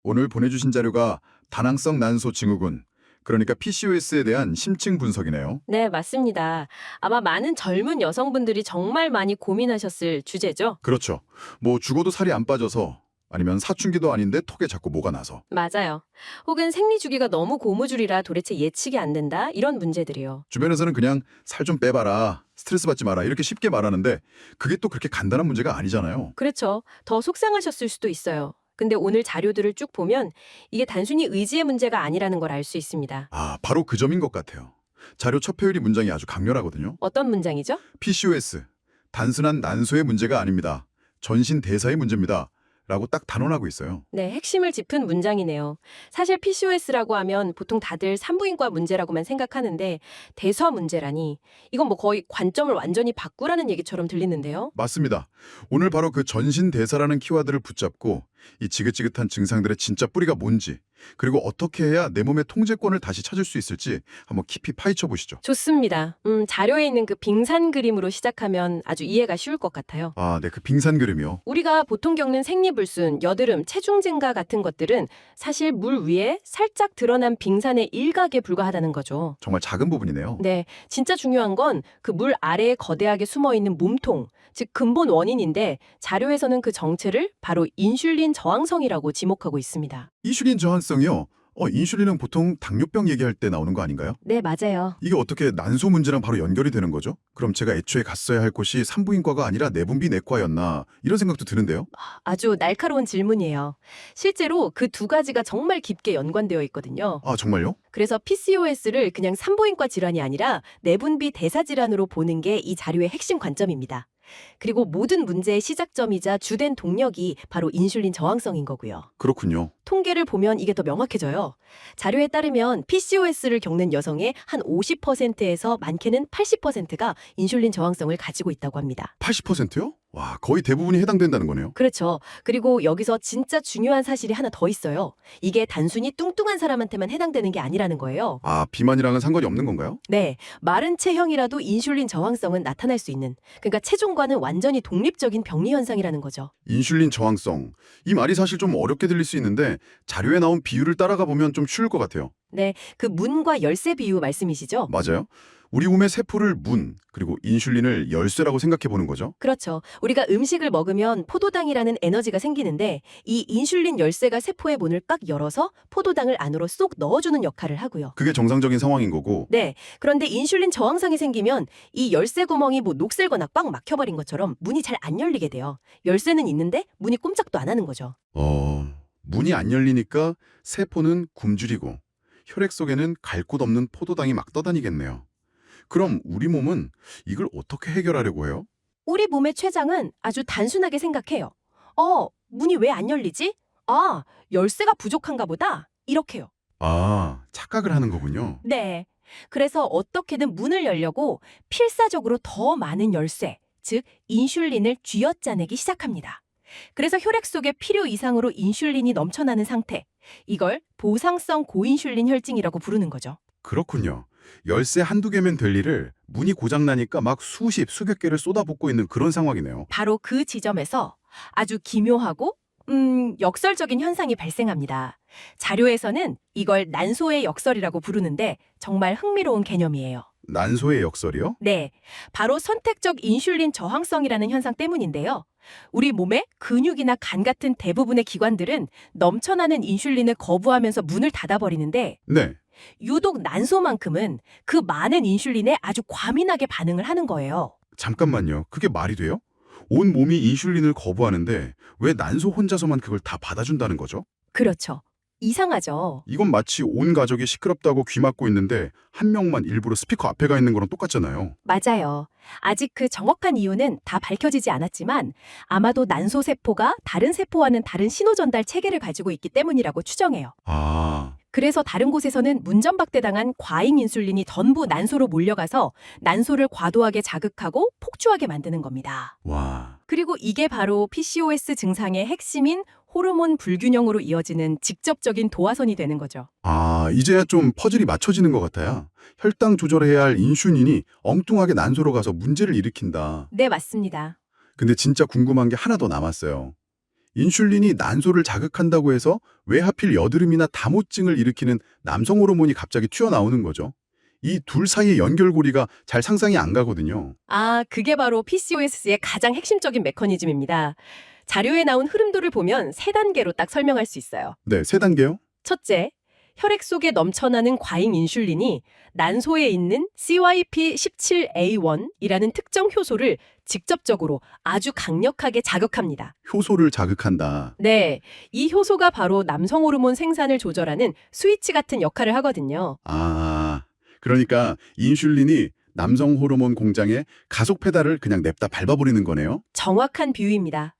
오늘 보내주신 자료가 다낭성 난소 증후군, 그러니까 PCOS에 대한 심층 분석이네요. 네, 맞습니다. 아마 많은 젊은 여성분들이 정말 많이 고민하셨을 주제죠? 그렇죠. 뭐 죽어도 살이 안 빠져서, 아니면 사춘기도 아닌데 턱에 자꾸 뭐가 나서. 맞아요. 혹은 생리 주기가 너무 고무줄이라 도대체 예측이 안 된다? 이런 문제들이요. 주변에서는 그냥 살 좀 빼봐라, 스트레스 받지 마라 이렇게 쉽게 말하는데 그게 또 그렇게 간단한 문제가 아니잖아요. 그렇죠. 더 속상하셨을 수도 있어요. 근데 오늘 자료들을 쭉 보면 이게 단순히 의지의 문제가 아니라는 걸 알 수 있습니다. 아, 바로 그 점인 것 같아요. 자료 첫 표율이 문장이 아주 강렬하거든요. 어떤 문장이죠? PCOS, 단순한 난소의 문제가 아닙니다. 전신 대사의 문제입니다. 라고 딱 단언하고 있어요. 네, 핵심을 짚은 문장이네요. 사실 PCOS라고 하면 보통 다들 산부인과 문제라고만 생각하는데 대사 문제라니 이건 뭐 거의 관점을 완전히 바꾸라는 얘기처럼 들리는데요. 맞습니다. 오늘 바로 그 전신 대사라는 키워드를 붙잡고 이 지긋지긋한 증상들의 진짜 뿌리가 뭔지, 그리고 어떻게 해야 내 몸의 통제권을 다시 찾을 수 있을지 한번 깊이 파헤쳐 보시죠. 좋습니다. 자료에 있는 그 빙산 그림으로 시작하면 아주 이해가 쉬울 것 같아요. 아, 네, 그 빙산 그림이요. 우리가 보통 겪는 생리불순, 여드름, 체중 증가 같은 것들은 사실 물 위에 살짝 드러난 빙산의 일각에 불과하다는 거죠. 정말 작은 부분이네요. 네, 진짜 중요한 건 그 물 아래에 거대하게 숨어있는 몸통, 즉 근본 원인인데 자료에서는 그 정체를 바로 인슐린 저항성이라고 지목하고 있습니다. 인슐린 저항성이요? 인슐린은 보통 당뇨병 얘기할 때 나오는 거 아닌가요? 네, 맞아요. 이게 어떻게 난소 문제랑 바로 연결이 되는 거죠? 그럼 제가 애초에 갔어야 할 곳이 산부인과가 아니라 내분비 내과였나 이런 생각도 드는데요. 아주 날카로운 질문이에요. 실제로 그 두 가지가 정말 깊게 연관되어 있거든요. 아, 정말요? 그래서 PCOS를 그냥 산부인과 질환이 아니라 내분비 대사 질환으로 보는 게 이 자료의 핵심 관점입니다. 그리고 모든 문제의 시작점이자 주된 동력이 바로 인슐린 저항성인 거고요. 그렇군요. 통계를 보면 이게 더 명확해져요. 자료에 따르면 PCOS를 겪는 여성의 한 50%에서 많게는 80%가 인슐린 저항성을 가지고 있다고 합니다. 80%요? 와, 거의 대부분이 해당된다는 거네요. 그렇죠. 그리고 여기서 진짜 중요한 사실이 하나 더 있어요. 이게 단순히 뚱뚱한 사람한테만 해당되는 게 아니라는 거예요. 아, 비만이랑은 상관이 없는 건가요? 네, 마른 체형이라도 인슐린 저항성은 나타날 수 있는, 그러니까 체중과는 완전히 독립적인 병리 현상이라는 거죠. 인슐린 저항성. 이 말이 사실 좀 어렵게 들릴 수 있는데 자료에 나온 비율을 따라가 보면 좀 쉬울 것 같아요. 네, 그 문과 열쇠 비유 말씀이시죠? 맞아요. 우리 몸의 세포를 문, 그리고 인슐린을 열쇠라고 생각해 보는 거죠. 그렇죠. 우리가 음식을 먹으면 포도당이라는 에너지가 생기는데 이 인슐린 열쇠가 세포의 문을 꽉 열어서 포도당을 안으로 쏙 넣어주는 역할을 하고요. 그게 정상적인 상황인 거고. 네, 그런데 인슐린 저항성이 생기면 이 열쇠 구멍이 뭐 녹슬거나 꽉 막혀버린 것처럼 문이 잘 안 열리게 돼요. 열쇠는 있는데 문이 꼼짝도 안 하는 거죠. 문이 안 열리니까 세포는 굶주리고 혈액 속에는 갈 곳 없는 포도당이 막 떠다니겠네요. 그럼 우리 몸은 이걸 어떻게 해결하려고 해요? 우리 몸의 췌장은 아주 단순하게 생각해요. 문이 왜 안 열리지? 아, 열쇠가 부족한가 보다. 이렇게요. 아, 착각을 하는 거군요. 네. 그래서 어떻게든 문을 열려고 필사적으로 더 많은 열쇠, 즉 인슐린을 쥐어짜내기 시작합니다. 그래서 혈액 속에 필요 이상으로 인슐린이 넘쳐나는 상태. 이걸 보상성 고인슐린 혈증이라고 부르는 거죠. 그렇군요. 열쇠 한두 개면 될 일을 문이 고장나니까 막 수백 개를 쏟아붓고 있는 그런 상황이네요. 바로 그 지점에서 아주 기묘하고 역설적인 현상이 발생합니다. 자료에서는 이걸 난소의 역설이라고 부르는데 정말 흥미로운 개념이에요. 난소의 역설이요? 네, 바로 선택적 인슐린 저항성이라는 현상 때문인데요. 우리 몸의 근육이나 간 같은 대부분의 기관들은 넘쳐나는 인슐린을 거부하면서 문을 닫아버리는데 네. 유독 난소만큼은 그 많은 인슐린에 아주 과민하게 반응을 하는 거예요. 잠깐만요. 그게 말이 돼요? 온 몸이 인슐린을 거부하는데 왜 난소 혼자서만 그걸 다 받아준다는 거죠? 그렇죠. 이상하죠. 이건 마치 온 가족이 시끄럽다고 귀 막고 있는데 한 명만 일부러 스피커 앞에 가 있는 거랑 똑같잖아요. 맞아요. 아직 그 정확한 이유는 다 밝혀지지 않았지만 아마도 난소 세포가 다른 세포와는 다른 신호 전달 체계를 가지고 있기 때문이라고 추정해요. 아, 그래서 다른 곳에서는 문전박대당한 과잉 인슐린이 전부 난소로 몰려가서 난소를 과도하게 자극하고 폭주하게 만드는 겁니다. 와. 그리고 이게 바로 PCOS 증상의 핵심인 호르몬 불균형으로 이어지는 직접적인 도화선이 되는 거죠. 아, 이제야 좀 퍼즐이 맞춰지는 것 같아요. 혈당 조절해야 할 인슐린이 엉뚱하게 난소로 가서 문제를 일으킨다. 네, 맞습니다. 근데 진짜 궁금한 게 하나 더 남았어요. 인슐린이 난소를 자극한다고 해서 왜 하필 여드름이나 다모증을 일으키는 남성 호르몬이 갑자기 튀어나오는 거죠? 이 둘 사이의 연결고리가 잘 상상이 안 가거든요. 아, 그게 바로 PCOS의 가장 핵심적인 메커니즘입니다. 자료에 나온 흐름도를 보면 세 단계로 딱 설명할 수 있어요. 네, 세 단계요? 첫째, 혈액 속에 넘쳐나는 과잉 인슐린이 난소에 있는 CYP17A1이라는 특정 효소를 직접적으로 아주 강력하게 자극합니다. 효소를 자극한다. 네, 이 효소가 바로 남성 호르몬 생산을 조절하는 스위치 같은 역할을 하거든요. 아, 그러니까 인슐린이 남성 호르몬 공장에 가속 페달을 그냥 냅다 밟아버리는 거네요? 정확한 비유입니다.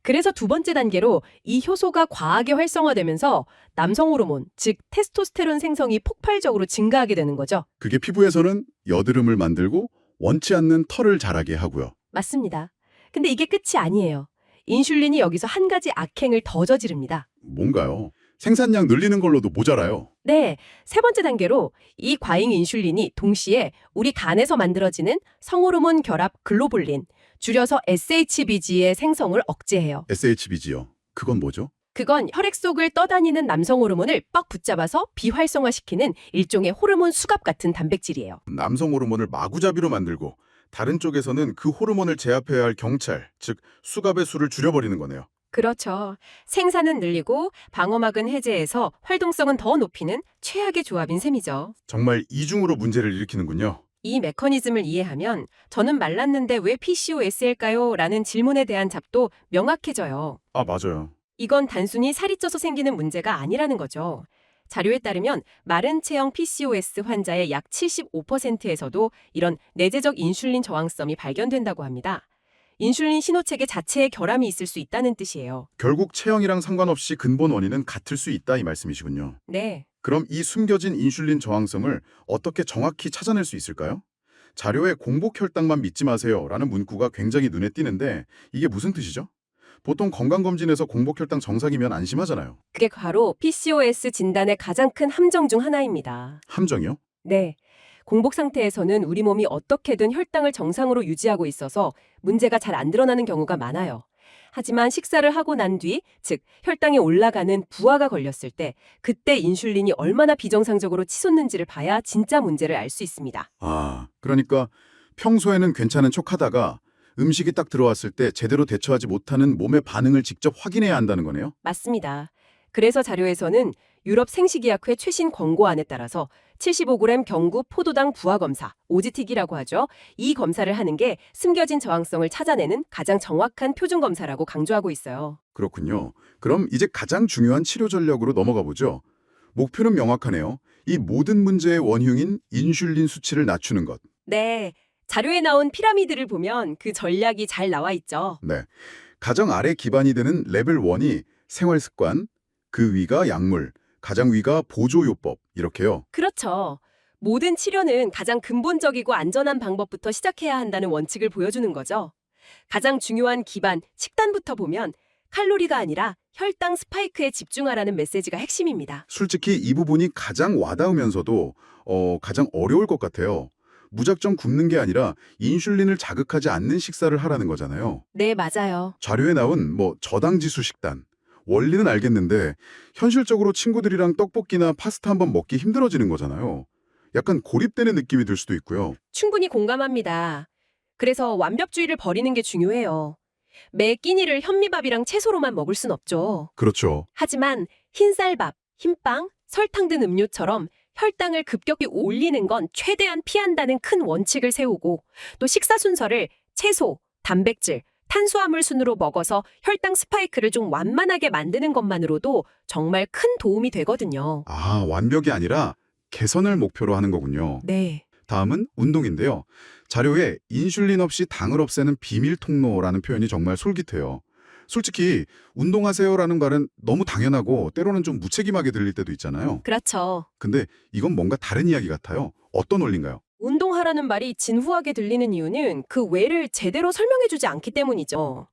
그래서 두 번째 단계로 이 효소가 과하게 활성화되면서 남성 호르몬, 즉 테스토스테론 생성이 폭발적으로 증가하게 되는 거죠. 그게 피부에서는 여드름을 만들고 원치 않는 털을 자라게 하고요. 맞습니다. 근데 이게 끝이 아니에요. 인슐린이 여기서 한 가지 악행을 더 저지릅니다. 뭔가요? 생산량 늘리는 걸로도 모자라요. 네, 세 번째 단계로 이 과잉 인슐린이 동시에 우리 간에서 만들어지는 성호르몬 결합 글로불린, 줄여서 SHBG의 생성을 억제해요. SHBG요. 그건 뭐죠? 그건 혈액 속을 떠다니는 남성 호르몬을 빡 붙잡아서 비활성화시키는 일종의 호르몬 수갑 같은 단백질이에요. 남성 호르몬을 마구잡이로 만들고 다른 쪽에서는 그 호르몬을 제압해야 할 경찰, 즉 수갑의 수를 줄여버리는 거네요. 그렇죠. 생산은 늘리고 방어막은 해제해서 활동성은 더 높이는 최악의 조합인 셈이죠. 정말 이중으로 문제를 일으키는군요. 이 메커니즘을 이해하면 저는 말랐는데 왜 PCOS일까요? 라는 질문에 대한 답도 명확해져요. 아, 맞아요. 이건 단순히 살이 쪄서 생기는 문제가 아니라는 거죠. 자료에 따르면 마른 체형 PCOS 환자의 약 75%에서도 이런 내재적 인슐린 저항성이 발견된다고 합니다. 인슐린 신호체계 자체에 결함이 있을 수 있다는 뜻이에요. 결국 체형이랑 상관없이 근본 원인은 같을 수 있다 이 말씀이시군요. 네. 그럼 이 숨겨진 인슐린 저항성을 어떻게 정확히 찾아낼 수 있을까요? 자료에 공복 혈당만 믿지 마세요라는 문구가 굉장히 눈에 띄는데 이게 무슨 뜻이죠? 보통 건강검진에서 공복 혈당 정상이면 안심하잖아요. 그게 바로 PCOS 진단의 가장 큰 함정 중 하나입니다. 함정이요? 네. 공복 상태에서는 우리 몸이 어떻게든 혈당을 정상으로 유지하고 있어서 문제가 잘 안 드러나는 경우가 많아요. 하지만 식사를 하고 난 뒤, 즉 혈당이 올라가는 부하가 걸렸을 때 그때 인슐린이 얼마나 비정상적으로 치솟는지를 봐야 진짜 문제를 알 수 있습니다. 아, 그러니까 평소에는 괜찮은 척하다가 음식이 딱 들어왔을 때 제대로 대처하지 못하는 몸의 반응을 직접 확인해야 한다는 거네요. 맞습니다. 그래서 자료에서는 유럽 생식의학회 최신 권고안에 따라서 75g 경구 포도당 부하 검사, OGT기라고 하죠. 이 검사를 하는 게 숨겨진 저항성을 찾아내는 가장 정확한 표준 검사라고 강조하고 있어요. 그렇군요. 그럼 이제 가장 중요한 치료 전략으로 넘어가 보죠. 목표는 명확하네요. 이 모든 문제의 원흉인 인슐린 수치를 낮추는 것. 네, 자료에 나온 피라미드를 보면 그 전략이 잘 나와 있죠. 네. 가장 아래 기반이 되는 레벨 1이 생활 습관, 그 위가 약물, 가장 위가 보조요법 이렇게요. 그렇죠. 모든 치료는 가장 근본적이고 안전한 방법부터 시작해야 한다는 원칙을 보여주는 거죠. 가장 중요한 기반, 식단부터 보면 칼로리가 아니라 혈당 스파이크에 집중하라는 메시지가 핵심입니다. 솔직히 이 부분이 가장 와닿으면서도 가장 어려울 것 같아요. 무작정 굶는 게 아니라 인슐린을 자극하지 않는 식사를 하라는 거잖아요. 네, 맞아요. 자료에 나온 저당지수 식단. 원리는 알겠는데 현실적으로 친구들이랑 떡볶이나 파스타 한번 먹기 힘들어지는 거잖아요. 약간 고립되는 느낌이 들 수도 있고요. 충분히 공감합니다. 그래서 완벽주의를 버리는 게 중요해요. 매 끼니를 현미밥이랑 채소로만 먹을 순 없죠. 그렇죠. 하지만 흰쌀밥, 흰빵, 설탕 든 음료처럼 혈당을 급격히 올리는 건 최대한 피한다는 큰 원칙을 세우고 또 식사 순서를 채소, 단백질, 탄수화물 순으로 먹어서 혈당 스파이크를 좀 완만하게 만드는 것만으로도 정말 큰 도움이 되거든요. 아, 완벽이 아니라 개선을 목표로 하는 거군요. 네. 다음은 운동인데요. 자료에 인슐린 없이 당을 없애는 비밀 통로라는 표현이 정말 솔깃해요. 솔직히 운동하세요라는 말은 너무 당연하고 때로는 좀 무책임하게 들릴 때도 있잖아요. 그렇죠. 근데 이건 뭔가 다른 이야기 같아요. 어떤 원리인가요? 운동하라는 말이 진부하게 들리는 이유는 그 왜를 제대로 설명해주지 않기 때문이죠.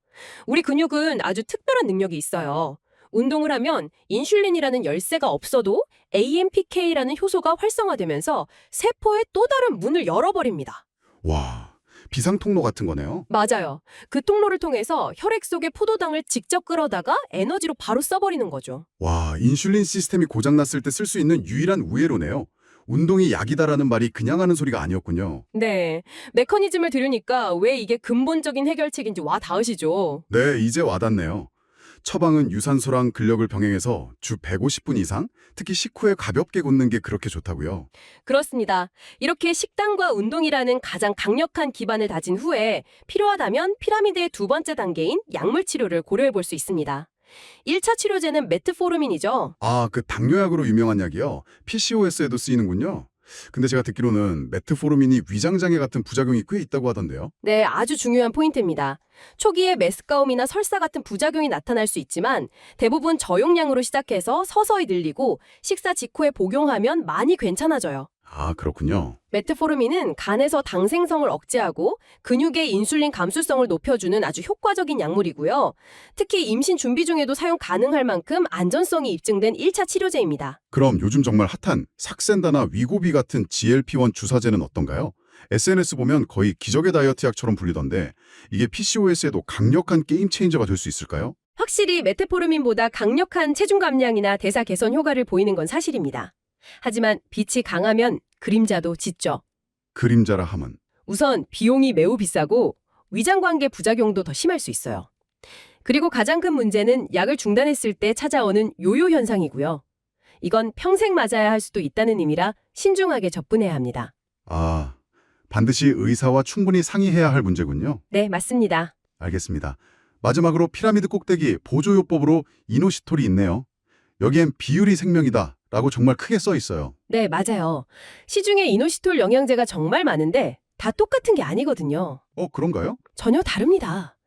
우리 근육은 아주 특별한 능력이 있어요. 운동을 하면 인슐린이라는 열쇠가 없어도 AMPK라는 효소가 활성화되면서 세포의 또 다른 문을 열어버립니다. 와, 비상 통로 같은 거네요. 맞아요. 그 통로를 통해서 혈액 속의 포도당을 직접 끌어다가 에너지로 바로 써버리는 거죠. 와, 인슐린 시스템이 고장났을 때 쓸 수 있는 유일한 우회로네요. 운동이 약이다라는 말이 그냥 하는 소리가 아니었군요. 네. 메커니즘을 들으니까 왜 이게 근본적인 해결책인지 와 닿으시죠? 네, 이제 와닿네요. 처방은 유산소랑 근력을 병행해서 주 150분 이상, 특히 식후에 가볍게 걷는 게 그렇게 좋다고요. 그렇습니다. 이렇게 식단과 운동이라는 가장 강력한 기반을 다진 후에 필요하다면 피라미드의 두 번째 단계인 약물 치료를 고려해 볼 수 있습니다. 1차 치료제는 메트포르민이죠. 아, 그 당뇨약으로 유명한 약이요. PCOS에도 쓰이는군요. 근데 제가 듣기로는 메트포르민이 위장장애 같은 부작용이 꽤 있다고 하던데요. 네, 아주 중요한 포인트입니다. 초기에 메스가움이나 설사 같은 부작용이 나타날 수 있지만 대부분 저용량으로 시작해서 서서히 늘리고 식사 직후에 복용하면 많이 괜찮아져요. 아, 그렇군요. 메트포르민은 간에서 당 생성을 억제하고 근육의 인슐린 감수성을 높여주는 아주 효과적인 약물이고요. 특히 임신 준비 중에도 사용 가능할 만큼 안전성이 입증된 1차 치료제입니다. 그럼 요즘 정말 핫한 삭센다나 위고비 같은 GLP-1 주사제는 어떤가요? SNS 보면 거의 기적의 다이어트 약처럼 불리던데 이게 PCOS에도 강력한 게임 체인저가 될 수 있을까요? 확실히 메트포르민보다 강력한 체중 감량이나 대사 개선 효과를 보이는 건 사실입니다. 하지만 빛이 강하면 그림자도 짙죠. 그림자라 함은. 우선 비용이 매우 비싸고 위장관계 부작용도 더 심할 수 있어요. 그리고 가장 큰 문제는 약을 중단했을 때 찾아오는 요요 현상이고요. 이건 평생 맞아야 할 수도 있다는 의미라 신중하게 접근해야 합니다. 아, 반드시 의사와 충분히 상의해야 할 문제군요. 네, 맞습니다. 알겠습니다. 마지막으로 피라미드 꼭대기 보조요법으로 이노시톨이 있네요. 여기엔 비율이 생명이다 라고 정말 크게 써 있어요. 네, 맞아요. 시중에 이노시톨 영양제가 정말 많은데 다 똑같은 게 아니거든요. 그런가요? 전혀 다릅니다.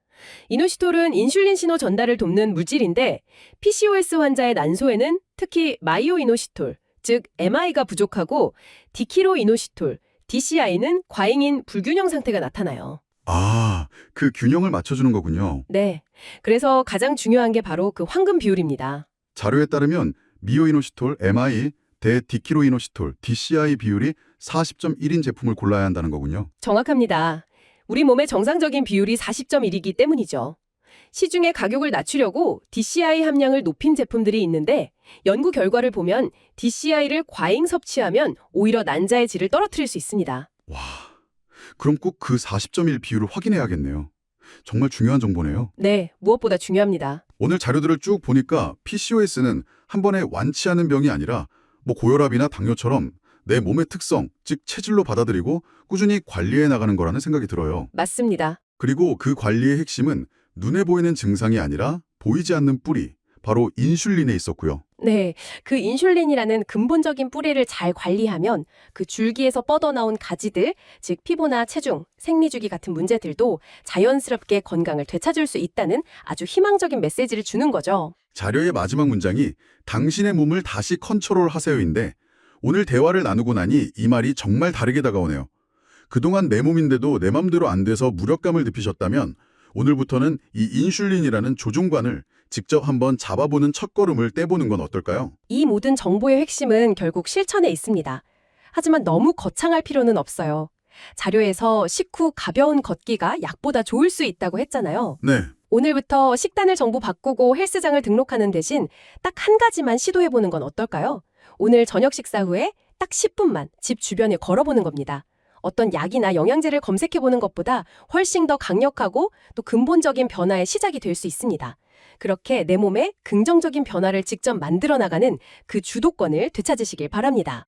이노시톨은 인슐린 신호 전달을 돕는 물질인데 PCOS 환자의 난소에는 특히 마이오이노시톨, 즉 MI가 부족하고 디키로이노시톨, DCI는 과잉인 불균형 상태가 나타나요. 아, 그 균형을 맞춰주는 거군요. 네, 그래서 가장 중요한 게 바로 그 황금 비율입니다. 자료에 따르면 미오이노시톨, MI, 대디키로이노시톨, DCI 비율이 40.1인 제품을 골라야 한다는 거군요. 정확합니다. 우리 몸의 정상적인 비율이 40.1이기 때문이죠. 시중에 가격을 낮추려고 DCI 함량을 높인 제품들이 있는데 연구 결과를 보면 DCI를 과잉 섭취하면 오히려 난자의 질을 떨어뜨릴 수 있습니다. 와, 그럼 꼭 그 40.1 비율을 확인해야겠네요. 정말 중요한 정보네요. 네, 무엇보다 중요합니다. 오늘 자료들을 쭉 보니까 PCOS는 한 번에 완치하는 병이 아니라 고혈압이나 당뇨처럼 내 몸의 특성, 즉 체질로 받아들이고 꾸준히 관리해 나가는 거라는 생각이 들어요. 맞습니다. 그리고 그 관리의 핵심은 눈에 보이는 증상이 아니라 보이지 않는 뿌리, 바로 인슐린에 있었고요. 네, 그 인슐린이라는 근본적인 뿌리를 잘 관리하면 그 줄기에서 뻗어나온 가지들, 즉 피부나 체중, 생리주기 같은 문제들도 자연스럽게 건강을 되찾을 수 있다는 아주 희망적인 메시지를 주는 거죠. 자료의 마지막 문장이 당신의 몸을 다시 컨트롤하세요인데 오늘 대화를 나누고 나니 이 말이 정말 다르게 다가오네요. 그동안 내 몸인데도 내 맘대로 안 돼서 무력감을 느끼셨다면 오늘부터는 이 인슐린이라는 조종관을 직접 한번 잡아보는 첫걸음을 떼보는 건 어떨까요? 이 모든 정보의 핵심은 결국 실천에 있습니다. 하지만 너무 거창할 필요는 없어요. 자료에서 식후 가벼운 걷기가 약보다 좋을 수 있다고 했잖아요. 네, 오늘부터 식단을 전부 바꾸고 헬스장을 등록하는 대신 딱 한 가지만 시도해보는 건 어떨까요? 오늘 저녁 식사 후에 딱 10분만 집 주변에 걸어보는 겁니다. 어떤 약이나 영양제를 검색해보는 것보다 훨씬 더 강력하고 또 근본적인 변화의 시작이 될 수 있습니다. 그렇게 내 몸에 긍정적인 변화를 직접 만들어 나가는 그 주도권을 되찾으시길 바랍니다.